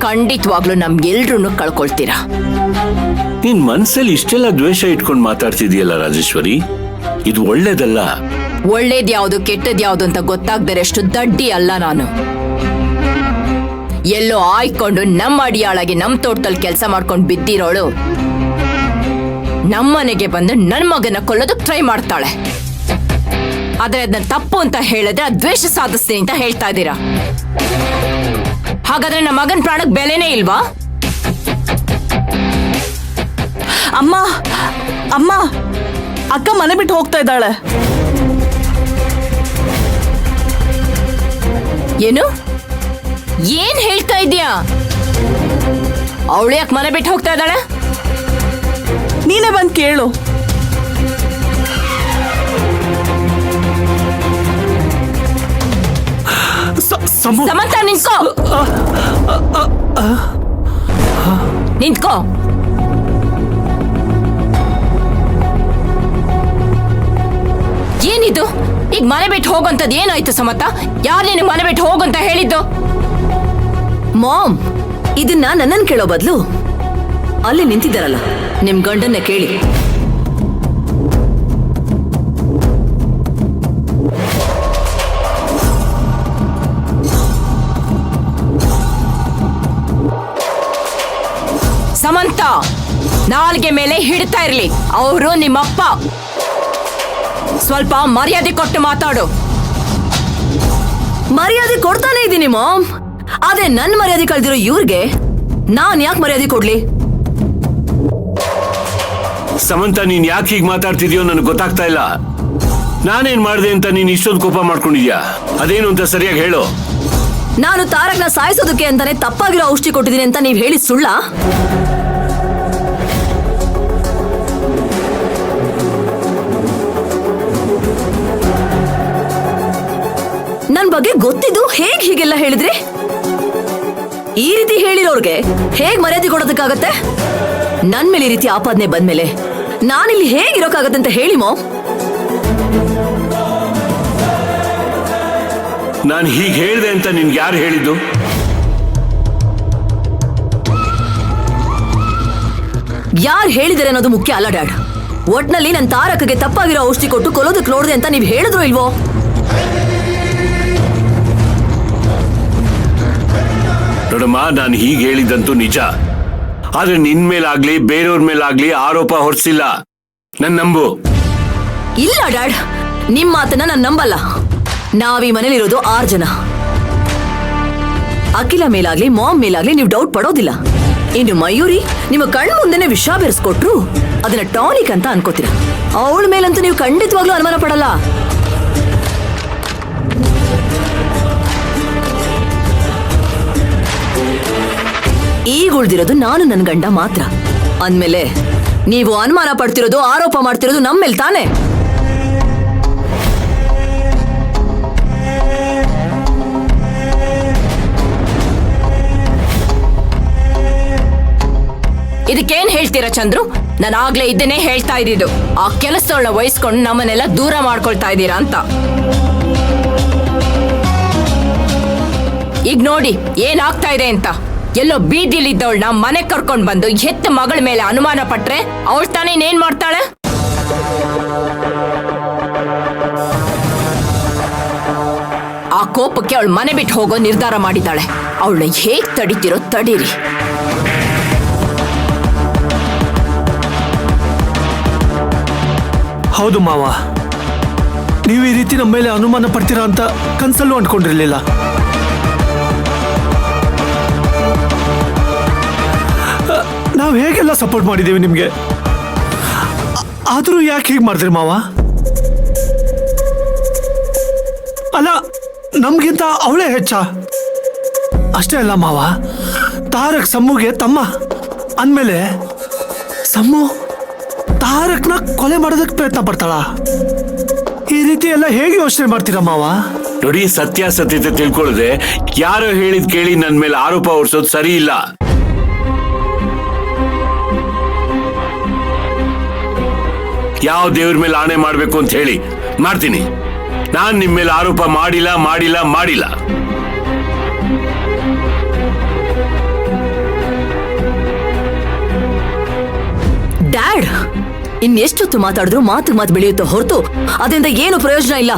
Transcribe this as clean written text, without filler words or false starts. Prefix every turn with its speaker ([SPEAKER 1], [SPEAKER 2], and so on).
[SPEAKER 1] ಖಂಡಿತವಾಗ್ಲೂ ನಮ್ಗೆಲ್ರೂ ಕಳ್ಕೊಳ್ತೀರಾ.
[SPEAKER 2] ನಿನ್ ಮನ್ಸಲ್ಲಿ ಇಷ್ಟೆಲ್ಲ ದ್ವೇಷ ಇಟ್ಕೊಂಡು ಮಾತಾಡ್ತಿದೀಯಲ್ಲ ರಾಜೇಶ್ವರಿ, ಇದು ಒಳ್ಳೇದಲ್ಲ.
[SPEAKER 1] ಒಳ್ಳೇದ್ಯಾವ್ದು ಕೆಟ್ಟದ್ಯಾವ್ದು ಅಂತ ಗೊತ್ತಾಗ್ದರಷ್ಟು ದಡ್ಡಿ ಅಲ್ಲ ನಾನು. ಎಲ್ಲೋ ಆಯ್ಕೊಂಡು ನಮ್ಮ ಅಡಿಯಾಳಾಗಿ ನಮ್ ತೋಟದಲ್ಲಿ ಕೆಲಸ ಮಾಡ್ಕೊಂಡು ಬಿದ್ದಿರೋಳು ನಮ್ಮನೆಗೆ ಬಂದು ನನ್ ಮಗನ ಕೊಲ್ಲೋದಕ್ಕೆ ಟ್ರೈ ಮಾಡ್ತಾಳೆ. ಆದ್ರೆ ಅದನ್ನ ತಪ್ಪು ಅಂತ ಹೇಳಿದ್ರೆ ದ್ವೇಷ ಸಾಧಿಸ್ತೀನಿ ಅಂತ ಹೇಳ್ತಾ ಇದ್ದೀರಾ. ಹಾಗಾದ್ರೆ ನಮ್ಮ ಮಗನ ಪ್ರಾಣಕ್ಕೆ ಬೆಲೆನೇ ಇಲ್ವಾ?
[SPEAKER 3] ಅಮ್ಮ ಅಮ್ಮ, ಅಕ್ಕ ಮನೆ ಬಿಟ್ಟು ಹೋಗ್ತಾ ಇದ್ದಾಳೆ.
[SPEAKER 1] ಏನು ಏನ್ ಹೇಳ್ತಾ ಇದೀಯಾ? ಅವಳು ಯಾಕೆ ಮನೆ ಬಿಟ್ಟು ಹೋಗ್ತಾ ಇದ್ದಾಳೆ?
[SPEAKER 3] ನೀನೇ ಬಂದ್ ಕೇಳು.
[SPEAKER 1] ಸಮಂತ ನಿಂತ್ಕೋ, ನಿಂತ್ಕೋ. ಏನಿದು? ಈಗ ಮನೆ ಬಿಟ್ಟು ಹೋಗಂತದ್ ಏನಾಯ್ತು ಸಮಂತ? ಯಾರು ನಿನಗೆ ಮನೆ ಬಿಟ್ಟು ಹೋಗಂತ ಹೇಳಿದ್ದು?
[SPEAKER 4] ಮಾಮ್, ಇದನ್ನ ನನ್ನನ್ನು ಕೇಳೋ ಬದಲು ಅಲ್ಲಿ ನಿಂತಿದ್ದಾರಲ್ಲ ನಿಮ್ ಗಂಡನ್ನ ಕೇಳಿ.
[SPEAKER 1] ಸಮಂತ, ನಾಲ್ಗೆ ಮೇಲೆ ಹಿಡ್ತಾ ಇರ್ಲಿ. ಅವರು ನಿಮ್ಮಪ್ಪ. ಸ್ವಲ್ಪ ಮರ್ಯಾದೆ ಕೊಟ್ಟು ಮಾತಾಡು.
[SPEAKER 4] ಮರ್ಯಾದೆ ಕೊಡ್ತಾನೆ ಇದ್ದೀನಿ ಮಾಮ್, ಆದ್ರೆ ನನ್ ಮರ್ಯಾದೆ ಕಳ್ದಿರೋ ಇವ್ರಿಗೆ ನಾನ್ ಯಾಕೆ ಮರ್ಯಾದೆ ಕೊಡ್ಲಿ?
[SPEAKER 2] ಸಮಂತ, ನೀನ್ ಯಾಕೆ ಹೀಗೆ ಮಾತಾಡ್ತಿದ್ಯೋ ನನಗೆ ಗೊತ್ತಾಗ್ತಾ ಇಲ್ಲ. ನಾನೇನ್ ಮಾಡಿದೆ ಅಂತ ನೀನ್ ಇಷ್ಟೊಂದು ಕೋಪ ಮಾಡ್ಕೊಂಡಿದ್ಯಾ? ಅದೇನು ಅಂತ ಸರಿಯಾಗಿ ಹೇಳು.
[SPEAKER 4] ನಾನು ತಾರಕ್ನ ಸಾಯಿಸೋದಕ್ಕೆ ಅಂತಾನೆ ತಪ್ಪಾಗಿರೋ ಔಷಧಿ ಕೊಟ್ಟಿದ್ದೀನಿ ಅಂತ ನೀವ್ ಹೇಳಿ ಸುಳ್ಳ? ನನ್ ಬಗ್ಗೆ ಗೊತ್ತಿದ್ದು ಹೇಗ್ ಹೀಗೆಲ್ಲ ಹೇಳಿದ್ರಿ? ಈ ರೀತಿ ಹೇಳಿರೋರ್ಗೆ ಹೇಗ್ ಮರ್ಯಾದೆ ಕೊಡೋದಕ್ಕಾಗತ್ತೆ? ನನ್ ಮೇಲೆ ಈ ರೀತಿ ಆಪಾದನೆ ಬಂದ್ಮೇಲೆ ನಾನಿಲ್ಲಿ ಹೇಗಿರೋಕ್ಕಾಗತ್ತೆ ಅಂತ ಹೇಳಿ ಮಾಮ್.
[SPEAKER 2] ನಾನು ಹೀಗೆ ಹೇಳಿದೆ ಅಂತ ನಿನ್ಗೆ ಯಾರು ಹೇಳಿದ್ದು?
[SPEAKER 4] ಯಾರು ಹೇಳಿದರೆ ಅನ್ನೋದು ಮುಖ್ಯ ಅಲ್ಲ ಡ್ಯಾಡ್. ಒಟ್ನಲ್ಲಿ ನನ್ ತಾರಕಗೆ ತಪ್ಪಾಗಿರೋ ಔಷಧಿ ಕೊಟ್ಟು ಕೊಲ್ಲೋದಕ್ಕೆ ನೋಡಿದೆ ಅಂತ ನೀವ್ ಹೇಳಿದ್ರು ಇಲ್ವೋ?
[SPEAKER 2] ನೋಡಮ್ಮ, ನಾನು ಹೀಗೆ ಹೇಳಿದ್ದಂತೂ ನಿಜ. ಆದ್ರೆ ನಿನ್ ಮೇಲಾಗ್ಲಿ ಬೇರೆಯವ್ರ ಮೇಲಾಗ್ಲಿ ಆರೋಪ ಹೊರಿಸಿಲ್ಲ. ನನ್ ನಂಬು.
[SPEAKER 4] ಇಲ್ಲ ಡ್ಯಾಡ್, ನಿಮ್ ಮಾತನ್ನ ನಾನು ನಂಬಲ್ಲ. ನಾವೀ ಮನೇಲಿರೋದು 6 ಜನ. ಅಖಿಲ ಮೇಲಾಗ್ಲಿ ಮಾಮ್ ಮೇಲಾಗ್ಲಿ ನೀವು ಡೌಟ್ ಪಡೋದಿಲ್ಲ. ಇನ್ನು ಮಯೂರಿ ನಿಮ್ಮ ಕಣ್ಣು ಮುಂದೆನೆ ವಿಷ ಬೆರೆಸ್ಕೊಟ್ರು ಅದನ್ನ ಟಾನಿಕ್ ಅಂತ ಅನ್ಕೋತೀರ. ಅವಳ ಮೇಲಂತೂ ನೀವು ಖಂಡಿತವಾಗ್ಲೂ ಅನುಮಾನ ಪಡಲ್ಲ. ಈಗ ಉಳ್ದಿರೋದು ನಾನು ನನ್ನ ಗಂಡ ಮಾತ್ರ ಅಂದ್ಮೇಲೆ ನೀವು ಅನುಮಾನ ಪಡ್ತಿರೋದು ಆರೋಪ ಮಾಡ್ತಿರೋದು ನಮ್ಮ ಮೇಲೆ ತಾನೆ?
[SPEAKER 1] ಇದಕ್ಕೇನ್ ಹೇಳ್ತೀರಾ ಚಂದ್ರು? ನಾನು ಆಗ್ಲೇ ಇದನ್ನೇ ಹೇಳ್ತಾ ಇದ್ದಿದ್ದು. ಆ ಕೆಲಸಗಳನ್ನ ವಹಿಸ್ಕೊಂಡು ನಮ್ಮನ್ನೆಲ್ಲ ದೂರ ಮಾಡ್ಕೊಳ್ತಾ ಇದ್ದೀರಾ ಅಂತ. ಈಗ ನೋಡಿ ಏನಾಗ್ತಾ ಇದೆ ಅಂತ. ಎಲ್ಲೋ ಬೀದಿಲಿದ್ದವಳನ್ನ ಮನೆ ಕರ್ಕೊಂಡ್ ಬಂದು ಹೆತ್ತ ಮಗಳ ಮೇಲೆ ಅನುಮಾನ ಪಟ್ರೆ ಅವಳು ತಾನೇ ಇನ್ನೇನ್ ಮಾಡ್ತಾಳೆ? ಆ ಕೋಪಕ್ಕೆ ಅವಳು ಮನೆ ಬಿಟ್ಟು ಹೋಗೋ ನಿರ್ಧಾರ ಮಾಡಿದ್ದಾಳೆ. ಅವಳನ್ನ ಹೇಗ್ ತಡಿತಿರೋ ತಡೀರಿ.
[SPEAKER 5] ಹೌದು ಮಾವ, ನೀವು ಈ ರೀತಿ ನಮ್ಮ ಮೇಲೆ ಅನುಮಾನ ಪಡ್ತೀರಾ ಅಂತ ಕನ್ಸಲ್ಲೂ ಅಂದ್ಕೊಂಡಿರ್ಲಿಲ್ಲ. ನಾವು ಹೇಗೆಲ್ಲ ಸಪೋರ್ಟ್ ಮಾಡಿದ್ದೀವಿ ನಿಮಗೆ, ಆದರೂ ಯಾಕೆ ಹೀಗೆ ಮಾಡಿದ್ರಿ ಮಾವ? ಅಲ್ಲ, ನಮ್ಗಿಂತ ಅವಳೇ ಹೆಚ್ಚ. ಅಷ್ಟೇ ಅಲ್ಲ ಮಾವ, ತಾರಕ್ ಸಮ್ಮುಗೆ ತಮ್ಮ ಅಂದಮೇಲೆ ಸಮ್ಮು ತಾರಕ್ನ ಕೊಲೆ ಮಾಡೋದಕ್ಕೆ ಪ್ರಯತ್ನ ಪಡ್ತಾಳ. ಈ ರೀತಿ ಎಲ್ಲ ಹೇಗೆ ಯೋಚನೆ ಮಾಡ್ತೀರಾ ಮಾವ?
[SPEAKER 2] ನೋಡಿ, ಸತ್ಯಾಸತ್ಯತೆ ತಿಳ್ಕೊಳ್ಳದೆ ಯಾರೋ ಹೇಳಿದ್ ಕೇಳಿ ನನ್ ಮೇಲೆ ಆರೋಪ ಹೊರಿಸೋದು ಸರಿ ಇಲ್ಲ. ಯಾವ ದೇವ್ರ ಮೇಲೆ ಆಣೆ ಮಾಡ್ಬೇಕು ಅಂತ ಹೇಳಿ ಮಾಡ್ತೀನಿ. ನಾನ್ ನಿಮ್ ಮೇಲೆ ಆರೋಪ ಮಾಡಿಲ್ಲ ಮಾಡಿಲ್ಲ ಮಾಡಿಲ್ಲ.
[SPEAKER 4] ಇನ್ನೆಷ್ಟೊತ್ತು ಮಾತಾಡಿದ್ರು ಮಾತು ಬೆಳೆಯುತ್ತೋ ಹೊರತು ಅದರಿಂದ ಏನು ಪ್ರಯೋಜನ ಇಲ್ಲ.